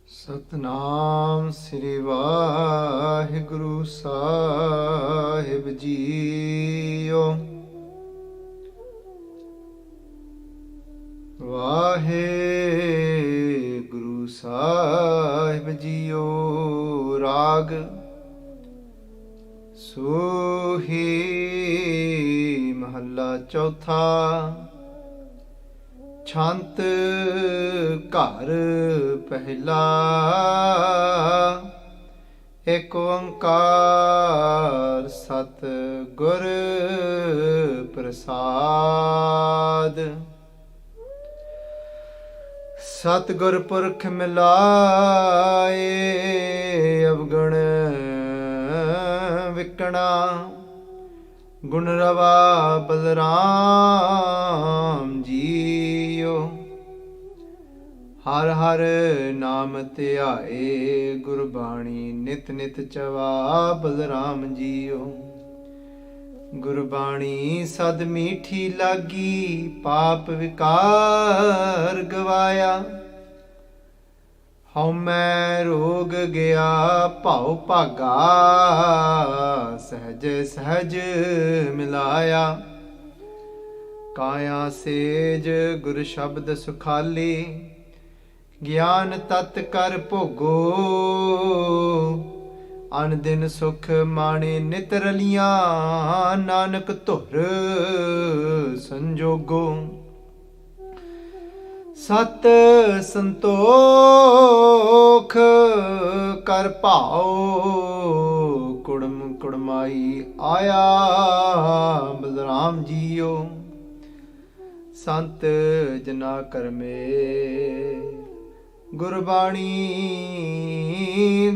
ਸਤਨਾਮ ਸ੍ਰੀ ਵਾਹਿਗੁਰੂ ਸਾਹਿਬ JIO. Waheguru ਸਾਹਿਬ JIO. ਰਾਗ ਸੂਹੀ ਮਹੱਲਾ ਚੌਥਾ। ਛੰਤ ਘਰ ਪਹਿਲਾ। ਏਕ ਓੰਕਾਰ ਸਤਿ ਗੁਰ ਪ੍ਰਸਾਦ। ਸਤਿਗੁਰ ਪੁਰਖ ਮਿਲਾਏ ਅਵਗਣ ਵਿਕਣਾ। ਗੁਣ ਰਵਾ ਬਲਰਾਮ ਜੀਓ। ਹਰ ਹਰ ਨਾਮ ਧਿਆਏ ਗੁਰਬਾਣੀ ਨਿਤ ਨਿਤ ਚਵਾ ਬਲਰਾਮ ਜੀਓ। ਗੁਰਬਾਣੀ ਸਦ ਮੀਠੀ ਲਾਗੀ ਪਾਪ ਵਿਕਾਰ ਗਵਾਇਆ। ਹਉਮੈ ਰੋਗ ਗਿਆ ਭਾਉ ਭਾਗਾ ਸਹਿਜ ਸਹਿਜ ਮਿਲਾਇਆ। ਕਾਇਆ ਸੇਜ ਗੁਰ ਸ਼ਬਦ ਸੁਖਾਲੀ ਗਿਆਨ ਤਤ ਕਰ ਭੋਗੋ। ਅਨ ਦਿਨ ਸੁਖ ਮਾਣੇ ਨਿਤ ਰਲੀਆਂ ਨਾਨਕ ਧੁਰ ਸੰਜੋਗੋ। ਸਤ ਸੰਤੋਖ ਕਰ ਭਾਉ ਕੁੜਮ ਕੁੜਮਾਈ ਆਇਆ ਬਲਰਾਮ ਜੀਓ। ਸੰਤ ਜਨਾ ਕਰਮੇ ਗੁਰਬਾਣੀ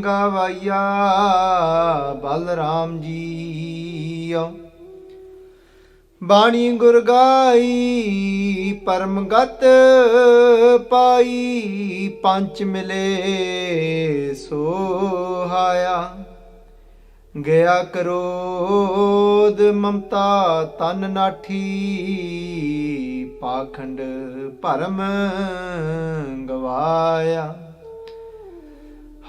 ਗਵਾਇਆ ਬਲਰਾਮ ਜੀਓ। ਬਾਣੀ ਗੁਰ ਗਾਈ ਪਰਮ ਗਤ ਪਾਈ। ਪੰਚ ਮਿਲੇ ਸੋਹਾਇਆ। ਗਿਆ ਕਰੋਧ ਮਮਤਾ ਤਨ ਨਾਠੀ। ਪਾਖੰਡ ਭਰਮ ਗਵਾਇਆ।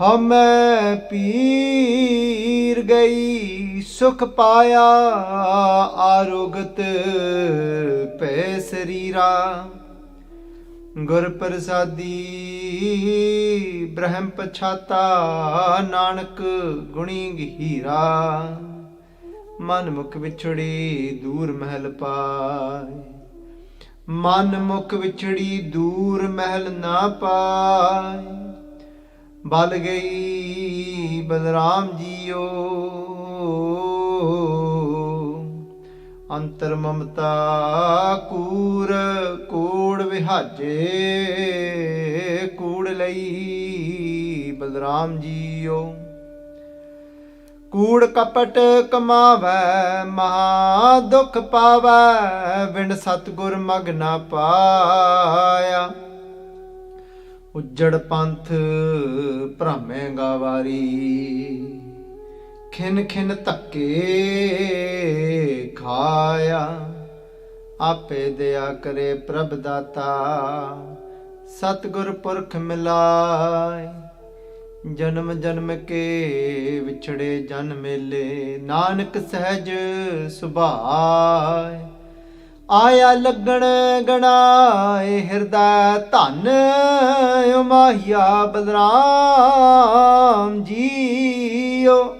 ਹਉਮੈ ਪੀਰ ਗਈ ਸੁਖ ਪਾਇਆ। ਆਰੋਗਤ ਭੈ ਸਰੀਰਾ। ਗੁਰ ਪ੍ਰਸਾਦੀ ਬ੍ਰਹਮ ਪਛਾਤਾ। ਨਾਨਕ ਗੁਣੀ ਗਹੀਰਾ। ਮਨ ਮੁਖ ਵਿਛੜੀ ਦੂਰ ਮਹਿਲ ਪਾਏ। ਮਨ ਮੁਖ ਵਿਛੜੀ ਦੂਰ ਮਹਿਲ ਨਾ ਪਾਏ। ਬਲ ਗਈ ਬਲਰਾਮ ਜੀਓ। ਅੰਤਰ ਮਮਤਾ ਕੂਰ ਕੂੜ ਵਿਹਾਜੇ। ਕੂੜ ਲਈ ਬਲਰਾਮ ਜੀਓ। ਕੂੜ ਕਪਟ ਕਮਾਵੈ ਮਹਾ ਦੁਖ ਪਾਵੈ। ਵਿਣ ਸਤਿਗੁਰ ਮਗ ਨਾ ਪਾਇਆ। ਉੱਜੜ ਪੰਥ ਭ੍ਰਮੇ ਗਾਵਾਰੀ। ਖਿਨ ਖਿਨ ਧੱਕੇ ਖਾਇਆ। ਆਪੇ ਦਇਆ ਕਰੇ ਪ੍ਰਭ ਦਾਤਾ। ਸਤਿਗੁਰ ਪੁਰਖ ਮਿਲਾਏ। ਜਨਮ ਜਨਮ ਕੇ ਵਿਛੜੇ ਜਨ ਮੇਲੇ। ਨਾਨਕ ਸਹਿਜ ਸੁਭਾਏ। ਆਇਆ ਲੱਗਣ ਗਣਾਏ ਹਿਰਦੈ ਧਨ ਉਮਾਹੀਆ ਬਲਰਾਮ ਜੀਓ।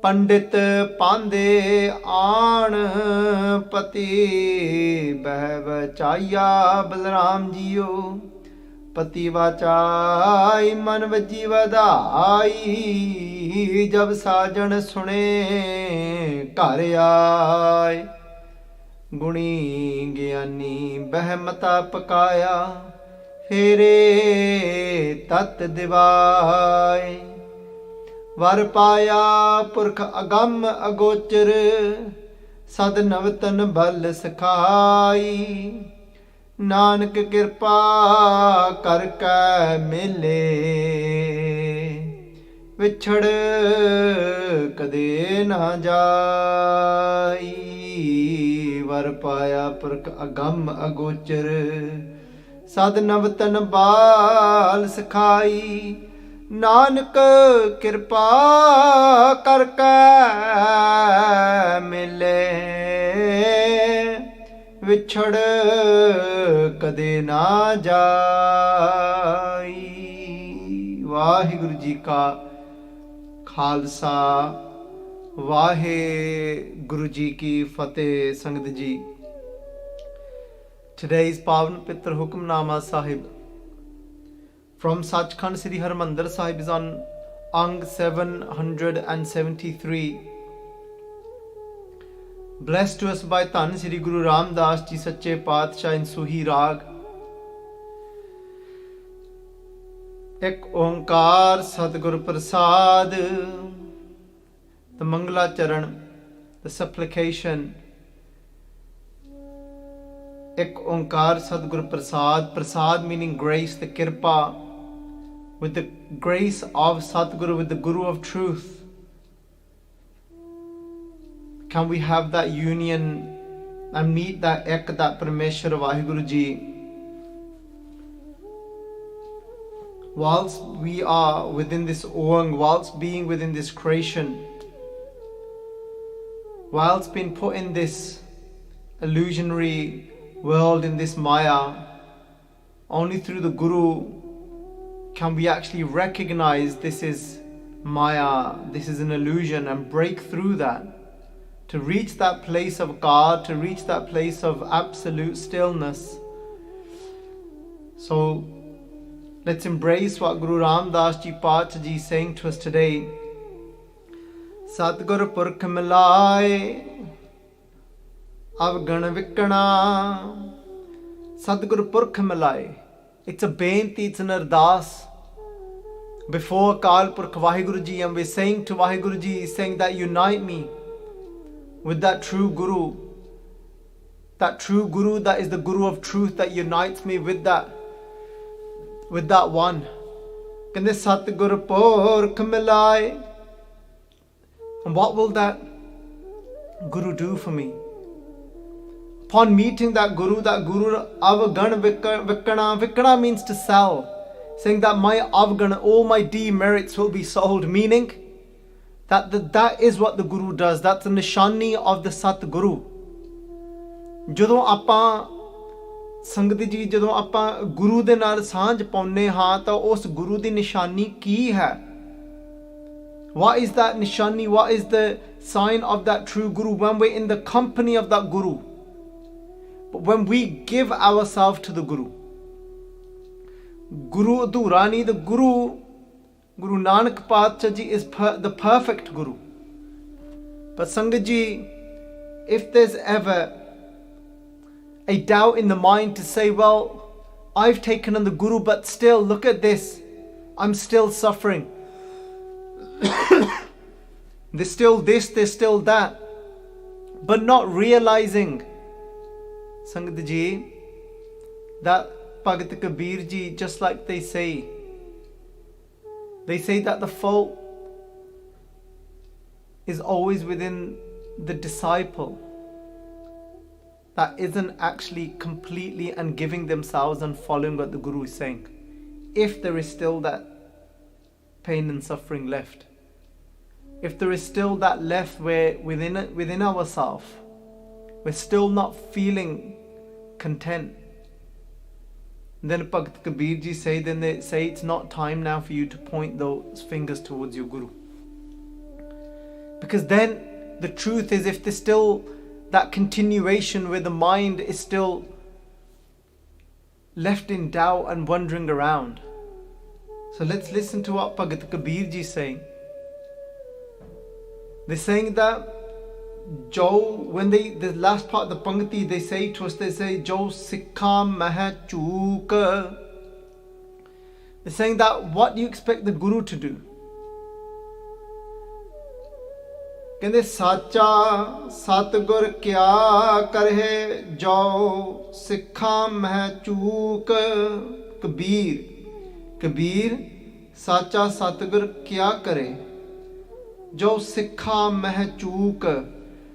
ਪੰਡਿਤ ਪਾਂਦੇ ਆਣ ਪਤੀ ਬਹਿ ਬਚਾਇਆ ਬਲਰਾਮ ਜੀਓ। ਪਤੀ ਵਾਚਾਈ ਮਨ ਵਜੀ ਵਧਾਈ। ਜਬ ਸਾਜਣ ਸੁਣੇ ਘਰ ਆਏ। ਗੁਣੀ ਗਿਆਨੀ ਬਹਿਮਤਾ ਪਕਾਇਆ। ਫੇਰੇ ਤਤ ਦਿਵਾਏ। ਵਰ ਪਾਇਆ ਪੁਰਖ ਅਗੰਮ ਅਗੋਚਰ। ਸਦ ਨਵਤਨ ਬਲ ਸਖਾਈ। ਨਾਨਕ ਕਿਰਪਾ ਕਰ ਕੈ ਮਿਲੇ। ਵਿਛੜ ਕਦੇ ਨਾ ਜਾਈ। ਵਰ ਪਾਇਆ ਪੁਰਖ ਅਗੰਮ ਅਗੋਚਰ। ਸਦ ਨਵਤਨ ਬਾਲ ਸਿਖਾਈ, ਨਾਨਕ ਕਿਰਪਾ ਕਰ ਕੈ ਮਿਲੇ, ਵਿਛੜ ਕਦੇ ਨਾ ਜਾਈ। ਵਾਹਿਗੁਰੂ ਜੀ ਕਾ ਖਾਲਸਾ, ਵਾਹਿਗੁਰੂ ਜੀ ਕੀ ਫਤਿਹ। ਸੰਗਤ ਜੀ, today's Pavan Pitra Hukamnama Sahib from Chhant Sri Harmandir Sahib is on Ang 773. Blessed to us by Dhan Sri Guru Ramdas Ji Sache Paatshah in Soohee Raag. Ek Onkar Sadgur Prasad, the Mangala Charan, the supplication. Ek Onkar Sadgur Prasad, Prasad meaning grace, the Kirpa, with the grace of Sadguru, with the Guru of truth. Can we have that union and meet that Ek, that Parameshwar Vaheguru Ji? Whilst we are within this Oang, whilst being within this creation, whilst being put in this illusionary world, in this Maya, only through the Guru can we actually recognize this is Maya, this is an illusion, and break through that to reach that place of God, to reach that place of absolute stillness. So let's embrace what Guru Ramdas Ji Paatshah Ji is saying to us today. Satgur Purkh Milai ਅਵਗਣ ਵਿਕਣਾ, Sadguru Purkh Milai. It's a benti, it's an ardas before Akal Purkh Vaheguru Ji, and we're saying to Vaheguru Ji, saying that unite me with that true Guru, that is the Guru of truth, that unites me with that one. Kande Satguru Purkh Milai. And what will that Guru do for me? Upon meeting that Guru avgਣ ਵਿਕਣਾ, ਵਿਕਣਾ means to sell, saying that my avgਣ, all my demerits will be sold, meaning that is what the Guru does. That's the nishani of the Satguru. ਜਦੋਂ ਆਪਾਂ ਸੰਗਤ ਜੀ, ਜਦੋਂ ਆਪਾਂ ਗੁਰੂ ਦੇ ਨਾਲ ਸਾਂਝ ਪਾਉਂਦੇ ਹਾਂ ਤਾਂ ਉਸ ਗੁਰੂ ਦੀ ਨਿਸ਼ਾਨੀ ਕੀ ਹੈ? What is that nishani? What is the sign of that true Guru? When we're in the company of that Guru, but when we give ourselves to the Guru, Guru Adhurani, the Guru Nanak Paatshah Ji is the perfect Guru. But Sangat Ji, if there's ever a doubt in the mind to say, well, I've taken on the Guru, but still, look at this, I'm still suffering. There's still this, there's still that, but not realizing, Sangat Ji, that Bhagat Kabir Ji, just like they say that the fault is always within the disciple that isn't actually completely and giving themselves and following what the Guru is saying. If there is still that pain and suffering left, if there is still that left where within ourselves we're still not feeling content, then Bhagat Kabir Ji say it's not time now for you to point those fingers towards your Guru. Because then the truth is, if there's still that continuation where the mind is still left in doubt and wandering around. So let's listen to what Bhagat Kabir Ji is saying. They're saying that when the last part of the Pangati, they say to us, they say, Jo Sikha Meh Chook. They're saying that what do you expect the Guru to do? ਕਹਿੰਦੇ ਸਾਚਾ ਸਤਿਗੁਰ ਕਿਆ ਕਰਹਿ ਜੋ ਸਿੱਖਾਂ ਮਹਿ ਚੂਕ। ਕਬੀਰ ਸਾਚਾ ਸਤਿਗੁਰ ਕਿਆ ਕਰੇ ਜੋ ਸਿੱਖਾਂ ਮਹਿ ਚੂਕ।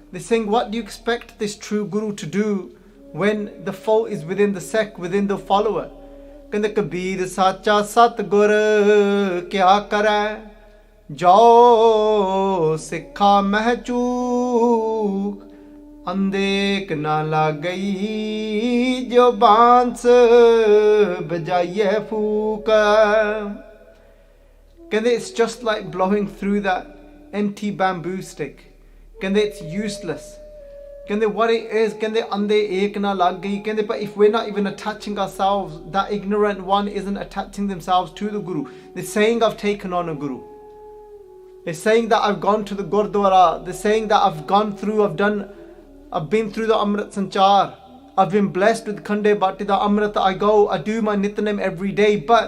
They're saying, what do you expect this true Guru to do when the fault is within the sect, within the follower? ਕਹਿੰਦੇ ਕਬੀਰ ਸਾਚਾ ਸਤਿਗੁਰ ਕਿਆ ਕਰੈ, ਜੋ ਸਿੱਖਾ ਮਹਿ ਚੂਕ, ਅੰਧੇਕ ਨਾ ਲੱਗਈ, ਜੋ ਬਾਂਸ ਬਜਾਈਏ ਫੂਕ। ਕਹਿੰਦੇ it's just like blowing through that empty bamboo stick. ਕਹਿੰਦੇ it's useless. ਕਹਿੰਦੇ what it is, ਕਹਿੰਦੇ ਅੰਧੇ ਏਕ ਨਾ ਲੱਗ ਗਈ, ਕਹਿੰਦੇ but if we're not even attaching ourselves, that ignorant one isn't attaching themselves to the Guru. They're saying I've taken on a Guru. They're saying that I've gone to the Gurdwara. They're saying that I've gone through, I've been through the Amrit Sanchar. I've been blessed with Khande Bhatti, the Amrit. I go, I do my Nityanem every day, but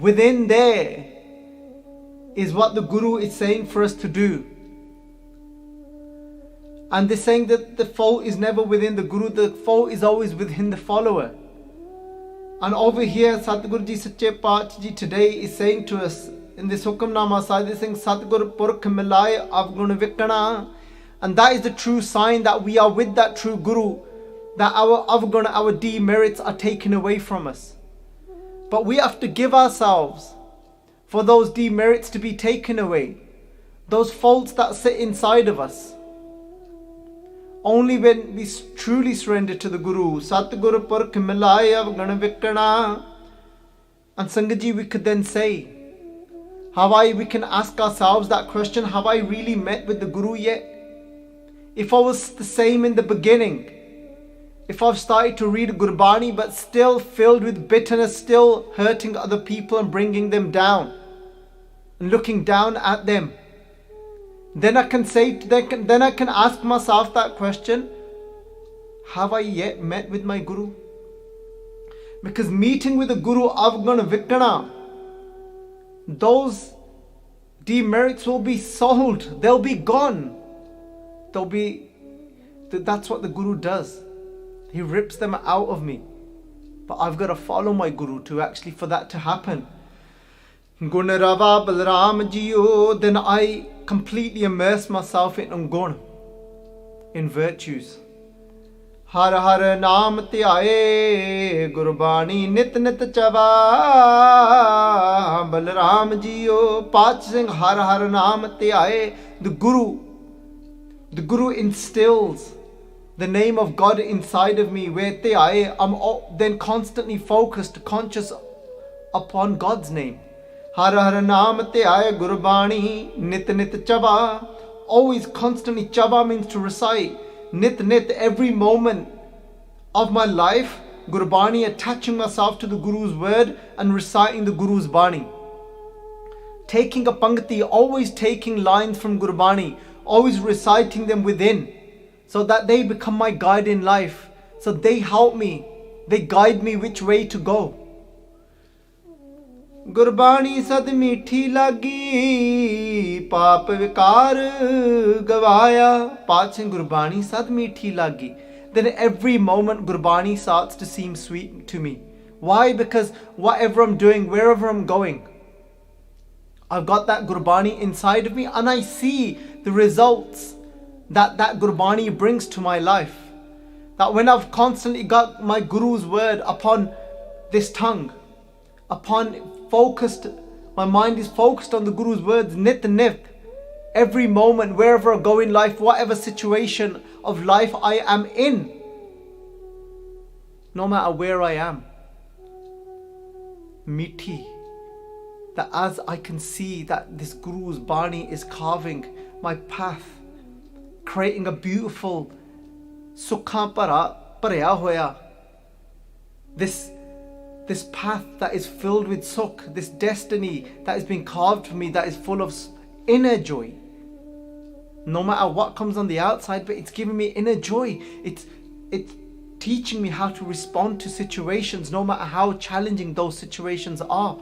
within there is what the Guru is saying for us to do. And they're saying that the fault is never within the Guru, the fault is always within the follower. And over here, Satguru Ji Sache Paatshah Ji today is saying to us in this Hukamnama side, they're saying Satguru Purkh Milai Avguna Vikana. And that is the true sign that we are with that true Guru, that our Avguna, our demerits are taken away from us. But we have to give ourselves for those demerits to be taken away, those faults that sit inside of us. Only when we truly surrender to the Guru, Satguru Purkh Milai Avgana Vikana. And Sangaji, we could then say, we can ask ourselves that question, have I really met with the Guru yet? If I was the same in the beginning, if I've started to read Gurbani but still filled with bitterness, still hurting other people and bringing them down and looking down at them, then I can say, then I can ask myself that question, have I yet met with my Guru? Because meeting with the Guru Avgana Vikana, those demerits will be sold, they'll be gone. That's what the Guru does. He rips them out of me. But I've got to follow my Guru for that to happen. Gunarava Balram Jiyo, then I completely immerse myself in Gun, in virtues. Har Har Naam Dhyaye, Gurbani Nit Nit Chava, Balram Jiyo, Paatshah Singh Har Har Naam Dhyaye. The Guru instills the name of God inside of me, where I'm then constantly focused, conscious upon God's name. Har Har Naam Dhyaye Gurbani Nit Nit Chava. Always constantly, Chava means to recite. Nit Nit, every moment of my life, Gurbani, attaching myself to the Guru's word and reciting the Guru's Bani. Taking a Pangati, always taking lines from Gurbani, always reciting them within, so that they become my guide in life. So they help me, they guide me which way to go. Gurbani sad meethi lagi, paap vikar gavaya. Paatshah Gurbani sad meethi lagi. Then every moment Gurbani starts to seem sweet to me. Why? Because whatever I'm doing, wherever I'm going, I've got that Gurbani inside of me, and I see the results that Gurbani brings to my life. That when I've constantly got my Guru's word upon this tongue, my mind is focused on the Guru's words, nit nit, every moment, wherever I go in life, whatever situation of life I am in, no matter where I am, Mithi, that as I can see that this Guru's Bani is carving my path, creating a beautiful Sukha Parya Hoya, this path that is filled with Sukh, this destiny that is being carved for me, that is full of inner joy. No matter what comes on the outside, but it's giving me inner joy. It's teaching me how to respond to situations, no matter how challenging those situations are.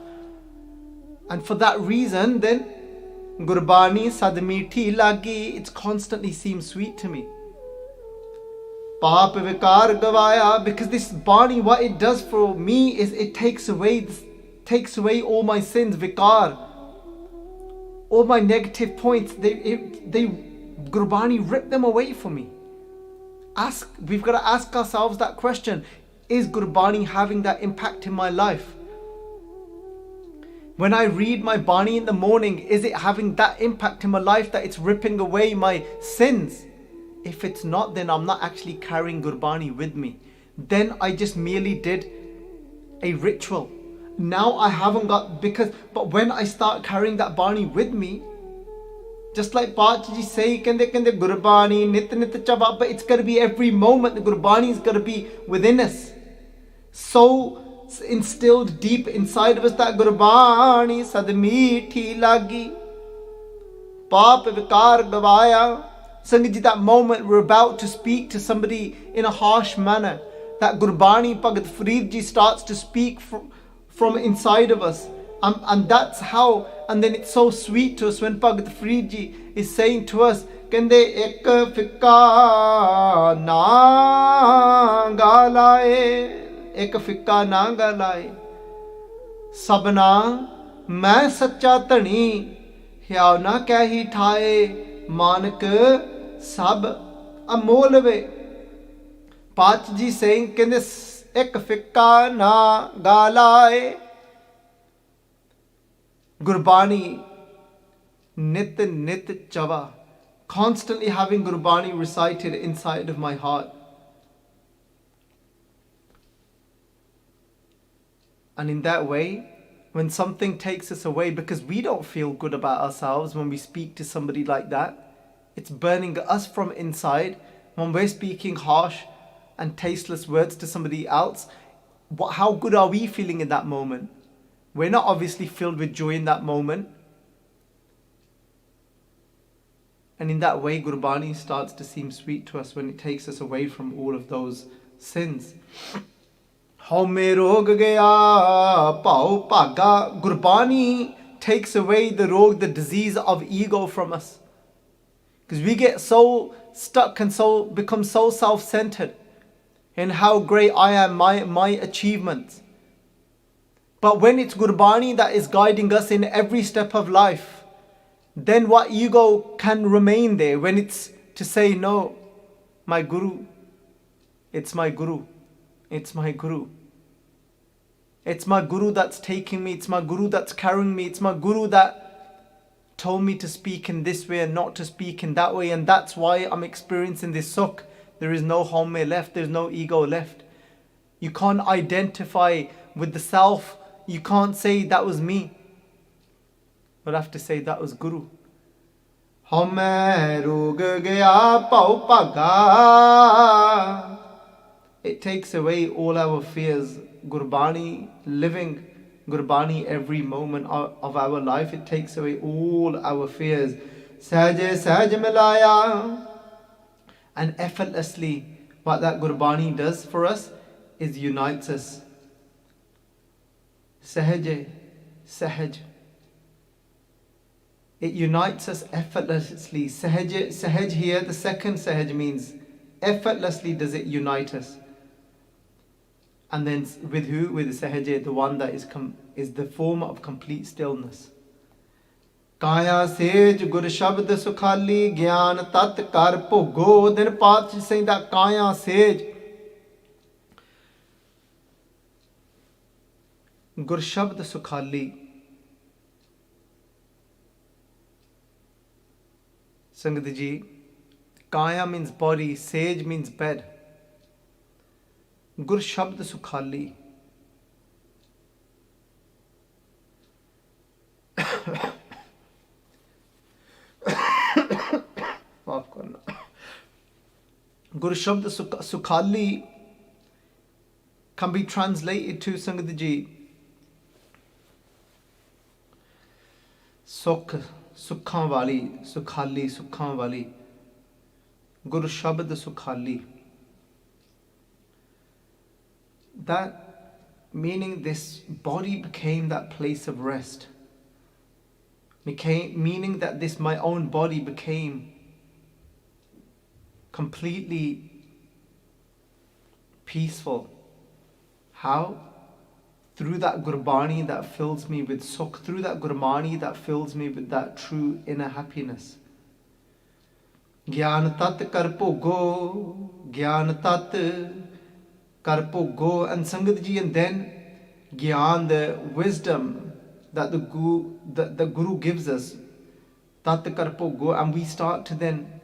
And for that reason, then, Gurbani sad meethi lagi, it constantly seems sweet to me. Paap vikar gavaya, because this Bani, what it does for me is it takes away all my sins, vikar, all my negative points. Gurbani rip them away for me. We've got to ask ourselves that question. Is Gurbani having that impact in my life? When I read my Bani in the morning, is it having that impact in my life that it's ripping away my sins? If it's not, then I'm not actually carrying Gurbani with me. Then I just merely did a ritual. Now I haven't got, but when I start carrying that Bani with me, just like Pachaji say, kende Gurbani, nit chava, but it's got to be every moment. The Gurbani is got to be within us. So instilled deep inside of us that Gurbani sad meethi lagi, paap vikar gavaya. Sangaji, that moment we're about to speak to somebody in a harsh manner, that Gurbani Bhagat Farid Ji starts to speak from inside of us. And that's how, and then it's so sweet to us when Bhagat Farid Ji is saying to us, Kende ek fikka na galaye, ek fikka na galaye, sabna main sacha dhani, hyav na kahi thaye, manak sab amol ve. Pachaji saying, Kende ek fikka na galaye. Gurbani, nit chava, constantly having Gurbani recited inside of my heart. And in that way, when something takes us away, because we don't feel good about ourselves when we speak to somebody like that, it's burning us from inside. When we're speaking harsh and tasteless words to somebody else, how good are we feeling in that moment? We're not obviously filled with joy in that moment. And in that way, Gurbani starts to seem sweet to us when it takes us away from all of those sins. Gurbani takes away the rog, the disease of ego from us. Because we get so stuck and so become so self-centered in how great I am, my achievements. But when it's Gurbani that is guiding us in every step of life, then what ego can remain there when it's to say, no, my Guru, it's my Guru, it's my Guru. It's my Guru that's taking me, it's my Guru that's carrying me, it's my Guru that told me to speak in this way and not to speak in that way, and that's why I'm experiencing this sukh. There is no home left, there's no ego left. You can't identify with the self. You can't say that was me, but I have to say that was Guru. It takes away all our fears. Gurbani, living Gurbani every moment of our life, it takes away all our fears. Sahaj milaya. And effortlessly, what that Gurbani does for us is unites us. Sahaj. It unites us effortlessly. Sahaj here, the second Sahaj means effortlessly does it unite us. And then with who? With the Sahaj, the one that is the form of complete stillness. Kaya sej gur shabd sukhali gyan tat kar bhogo. Then Path is saying that Kaya sej gur shabd sukhali. Sangat ji, Kaya means body, Sage means bed. Gur Shabd Sukhali. Gur Shabd Sukhali can be translated to Sangat ji, Sukh. Sukhan wali, Sukhali, Sukhan wali. Gur Shabd Sukhali. That meaning this body became that place of rest. Meaning that this my own body became completely peaceful. How? Through that Gurbani that fills me with sukh, through that Gurbani that fills me with that true inner happiness. Gyan tat kar bhogo, Gyan tat, kar bhogo. And Sangat Ji, and then Gyan, the wisdom that the Guru gives us, tat kar bhogo, and we start to then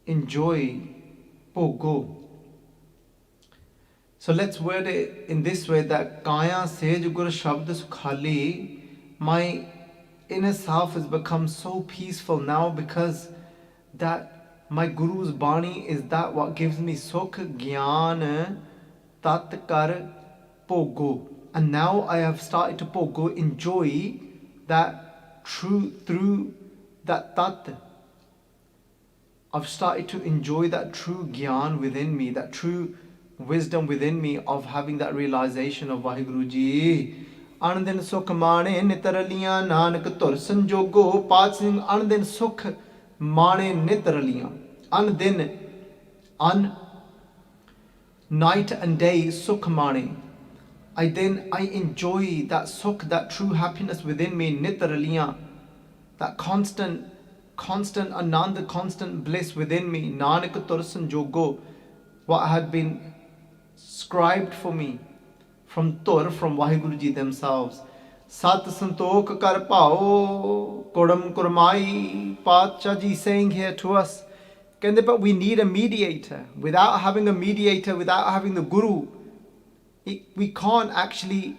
enjoy bhogo. So let's word it in this way, that Kaya Sej Gur Shabd Sukhali, my inner self has become so peaceful now, because that my Guru's Bani is that what gives me Sukh Gyan Tat Kar Bhogo. And now I have started to Bhogo, enjoy that through that Tat. I've started to enjoy that true Gyan within me, that true wisdom within me of having that realization of Vaheguru Ji. Anandin Sukh Mane Nitaraliyan Nanak Tur Sanjogo. Paat Singh Anandin Sukh Mane Nitaraliyan. Anandin, night and day Sukh Mane. I enjoy that Sukh, that true happiness within me, Nitaraliyan. That constant Anand, the constant bliss within me, Nanak Tur Sanjogo. What had been scribed for me from Tur, from Vaheguru Ji themselves. Sat Santokh Kar Pao Kodam Kurmai. Paatshah Ji saying here to us, but we need a mediator. Without having a mediator, without having the Guru, we can't actually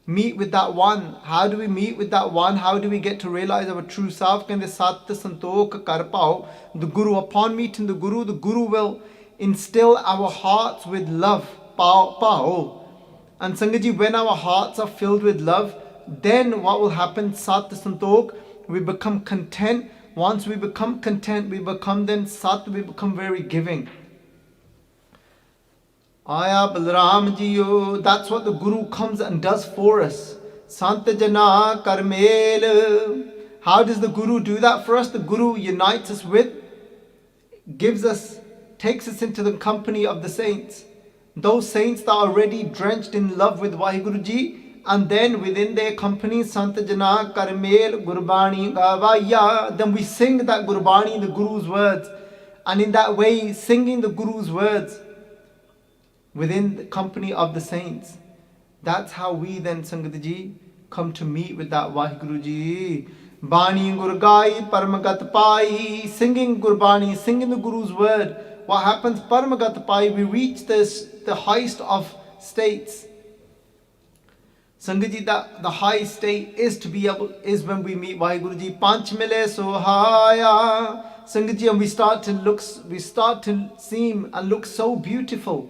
meet with that one. How do we meet with that one? How do we get to realize our true self? Sat Santokh Kar Pao. The Guru, upon meeting the Guru will instill our hearts with love. Pao. And Sangat Ji, when our hearts are filled with love, then what will happen? Sat Santokh, we become content. Once we become content, we become then Sat, we become very giving. Aya Balram Jiyo, that's what the Guru comes and does for us. Sant Jana Karmel. How does the Guru do that for us? The Guru unites us with, takes us into the company of the saints. Those saints that are already drenched in love with Vaheguru Ji, and then within their company, Sant Jana Karmel Gurbani Gavaya, then we sing that Gurbani, the Guru's words. And in that way, singing the Guru's words within the company of the saints, that's how we then, Sangat Ji, come to meet with that Vaheguru Ji. Bani Gurgai Paramagat Pai, singing Gurbani, singing the Guru's word. What happens? Paramagat Pai, we reach the highest of states. Sangat Ji, that the high state is when we meet Vaheguru Ji. Panch Mile Sohaya. Sangat Ji, and we start to seem and look so beautiful.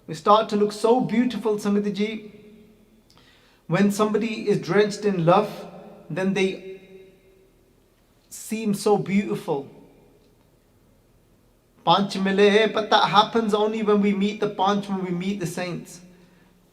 We start to look so beautiful, Sangat Ji. When somebody is drenched in love, then they seem so beautiful. Panch Mile, but that happens only when we meet the Panch, when we meet the saints.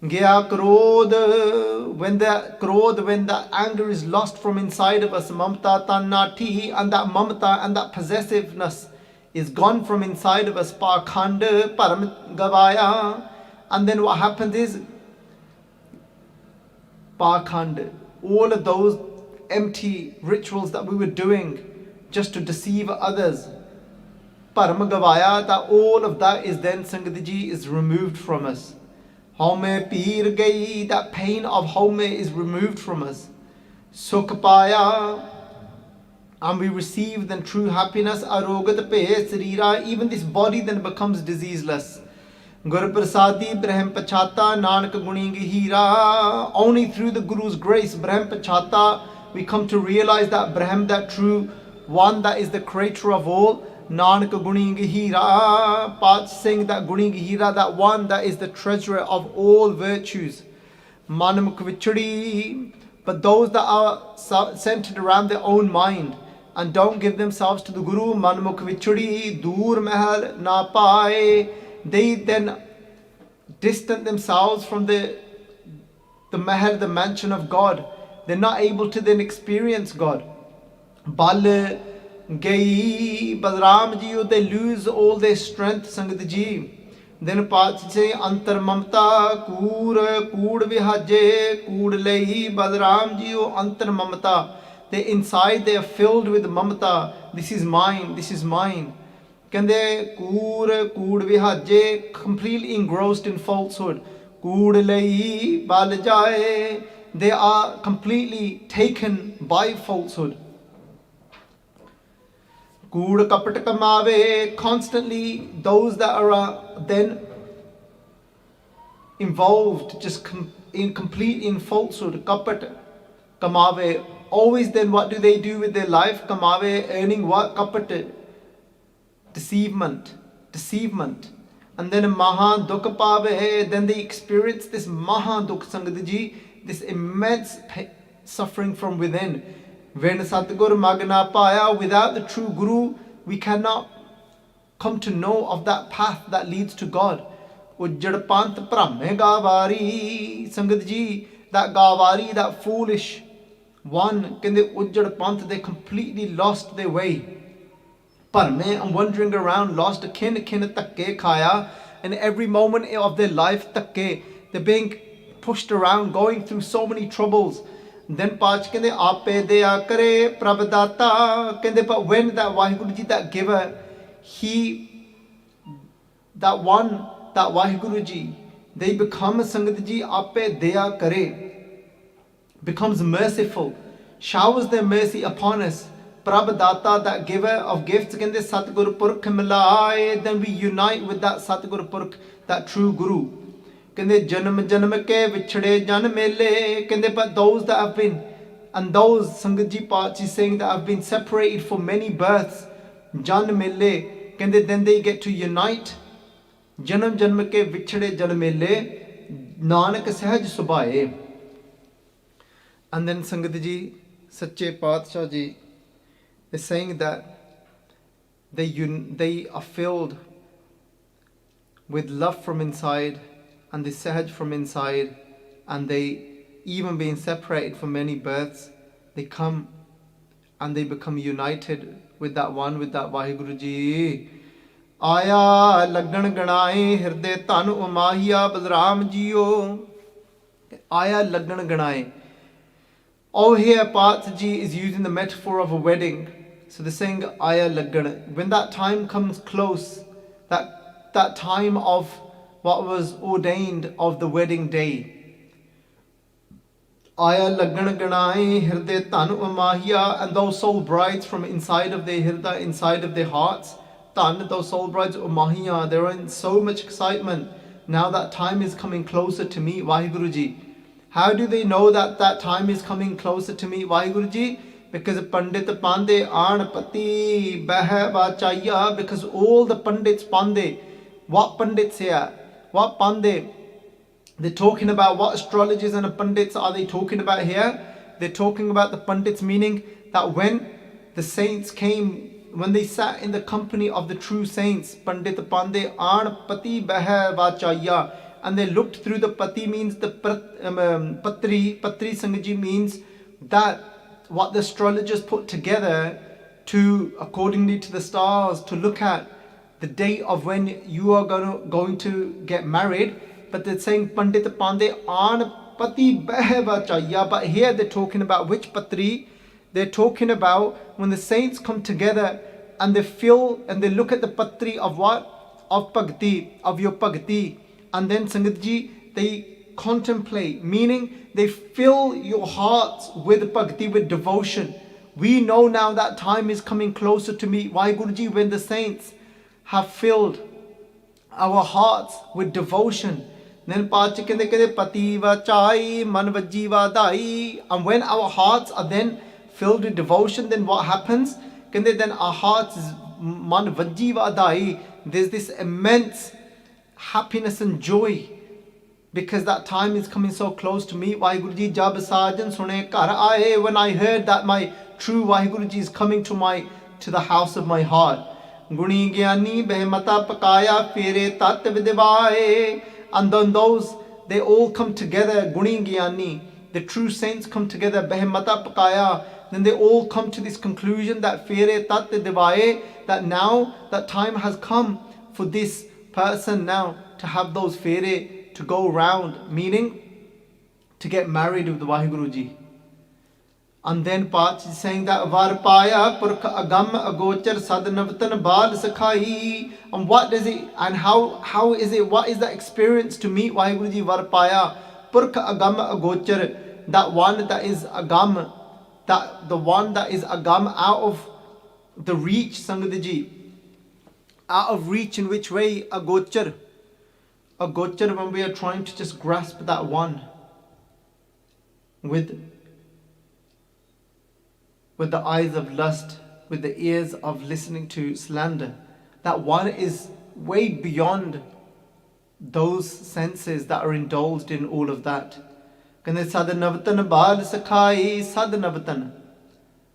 Gya Krodh, when that anger is lost from inside of us, Mamta Tannati, and that Mamta and that possessiveness is gone from inside of us, Pakhand Param Gavaya. And then what happens is, Pakhand, all of those empty rituals that we were doing just to deceive others, Param Gavaya, that all of that is then, Sangat Ji, is removed from us. Home Peer Gai, that pain of home is removed from us. Sukh Paya, and we receive then true happiness. Arogat Pe Sarira, even this body then becomes diseaseless. Gur Prasadi Brahm Pachata Nanak Guni Hira. Only through the Guru's grace, Brahm Pachata, we come to realize that Brahm, that true one that is the creator of all. Nanak Guni Hira. Paat Singh, that Guni Hira, that one that is the treasurer of all virtues. Manam Kvichadi. But those that are centered around their own mind and don't give themselves to the Guru, Manmukh Vichudi, Dur Mahal Na Paye, they then distant themselves from the Mahal, the mansion of God. They're not able to then experience God. Bal Gai Balram Ji, they lose all their strength, Sangat Ji. Then Paat say Antar Mamta Kood Vihaje Kood Lei Balram Ji Antar Mamta. They inside they are filled with Mamta. This is mine, this is mine. ਕਹਿੰਦੇ ਕੂੜ ਵਿਹਾਜੇ, completely engrossed in falsehood. ਕੂੜ ਲਈ ਬਲ ਜਾਏ, they are completely taken by falsehood. ਕੂੜ ਕਪਟ ਕਮਾਵੇ, constantly those that are then involved just complete in falsehood. Kapat kamave, always then what do they do with their life? Kamave, earning what? Kapat, deceivement. And then maha dukha pave, then they experience this maha dukh sangadji, this immense suffering from within. When Satgur Magna Paya, without the true Guru, we cannot come to know of that path that leads to God. Ujjad pant brahme gavari, Sangatji, that gavari, that foolish one, can they ujjad pant, they completely lost their way. Parme, I'm wandering around, lost a kin takke khaya, and every moment of their life takke, they're being pushed around, going through so many troubles. Then Pach kende ape deya kare prabhadata, kende, but when that Vaheguru Ji, that giver, that Vaheguru Ji, they become Sangat Ji ape deya kare, becomes merciful, showers their mercy upon us. Prabhadata, that giver of gifts, kende Satguru Purkh milaaye, then we unite with that Satguru Purkh, that true Guru. Kende janam ke vichhade jan mele, kende, but those that have been, and those Sangat Ji Pachi saying that have been separated for many births, jan mele, kende, then they get to unite. Janam ke vichhade jan mele, nanak sahaj subhaye. And then Sangat Ji, Sache Paatshah Ji is saying that they are filled with love from inside, and the sahaj from inside, and they, even being separated for many births, they come and they become united with that one, with that Vaheguru Ji. Aya laggan ganaye hirde tanu umahiya Balram Jiyo. Aya laggan ganaye. Oh, here Path Ji is using the metaphor of a wedding. So they're saying Aya laggan. When that time comes close, that time of what was ordained of the wedding day. Aya laggan ganaye hirde tanu umahiya, and those soul brides from inside of their hirda, inside of their hearts, tan, those soul brides umahiya, they're in so much excitement. Now that time is coming closer to me, Vaheguru Ji. How do they know that that time is coming closer to me, Vaheguru Ji? Because Pandit Pande Aan Pati Beh Bachaya, because all the Pandits Pande, what Pandits here? What Pande? They're talking about what astrologers and Pandits are they talking about here? They're talking about the Pandits, meaning that when the saints came, when they sat in the company of the true saints, Pandit Pande Aan Pati Beh Bachaya, and they looked through the Pati means the Patri Sangaji means that what the astrologers put together to, accordingly to the stars, to look at the date of when you are going to get married. But they're saying Pandit Pande Aan Pati Beheva Chaya. But here they're talking about which Patri? They're talking about when the saints come together and they feel and they look at the Patri of what? Of Bhakti, of your Bhakti. And then Sangatji, they contemplate, meaning they fill your hearts with Bhakti, with devotion. We know now that time is coming closer to me, Vaheguru, when the saints have filled our hearts with devotion. Then Pati Vachai Man Vajiva Dai. And when our hearts are then filled with devotion, then what happens? Then our hearts is Man Vajiva Dai. There's this immense happiness and joy, because that time is coming so close to me. Vaheguru Ji jab sajan sune kar aaye, when I heard that my true Vaheguru Ji is coming to the house of my heart. Guni gyani behmata pakaya fere tat vidvaye. And then those, they all come together, Guni gyani, the true saints come together, behmata pakaya. Then they all come to this conclusion that fere tat vidvaye, that now that time has come for this person now to have those fere, to go round, meaning to get married with the Vaheguru Ji. And then Pach is saying that Var Paya Purkh Agam Agochar Sad Navatan Bal Sakhai. And what does it, and how is it, what is the experience to meet Vaheguru Ji? Var Paya Purkh Agam Agochar, that one that is Agam, that the one that is Agam, out of the reach, Sangat Ji. Out of reach in which way? Agochar. Agochar, when we are trying to just grasp that one with the eyes of lust, with the ears of listening to slander. That one is way beyond those senses that are indulged in all of that. Kande sad navatan bal sakhai, sad navatan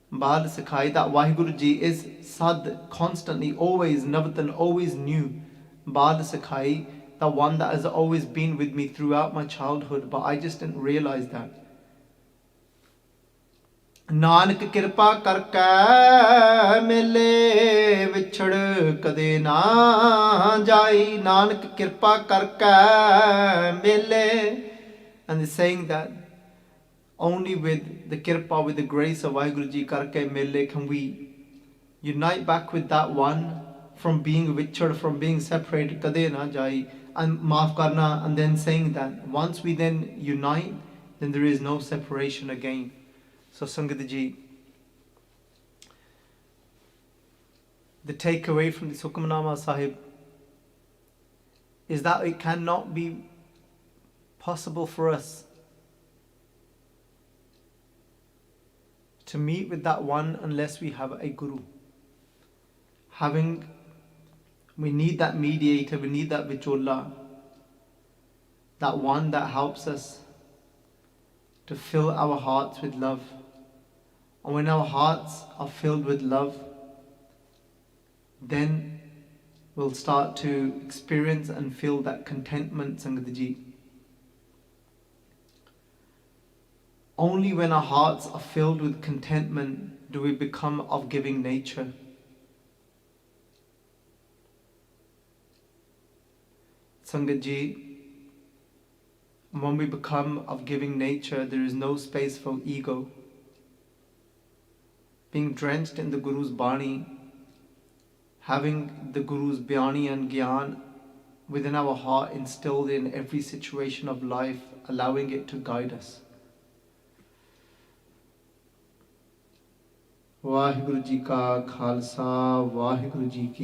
bal sakhai. That Vaheguru Ji is sad, constantly, always, navatan, always new. Bal sakhai, the one that has always been with me throughout my childhood, but I just didn't realize that. Nanak ਕਿਰਪਾ ਕਰਕੇ ਮੇਲੇ ਵਿਛੜ ਕਦੇ ਨਾ ਜਾਈ ਨਾਨਕ ਕਿਰਪਾ ਕਰਕੇ ਮੇਲੇ. And he's saying that only with the kirpa, with the grace of Vaheguru Ji karke mele, can we unite back with that one, from being vichad, from being separated, kade na jai, and maaf karna. And then saying that once we then unite, then there is no separation again. So Sangat Ji, the takeaway from this Hukamnama Sahib is that it cannot be possible for us to meet with that one unless we have a Guru. We need that mediator, we need that Vichola, that one that helps us to fill our hearts with love. And when our hearts are filled with love, then we'll start to experience and feel that contentment, Sangat Ji. Only when our hearts are filled with contentment do we become of giving nature. Sangat Ji, when we become of giving nature, there is no space for ego. Being drenched in the Guru's Bani, having the Guru's Byani and Gyan within our heart, instilled in every situation of life, allowing it to guide us. Vaheguru Ji ka Khalsa, Vaheguru Ji ki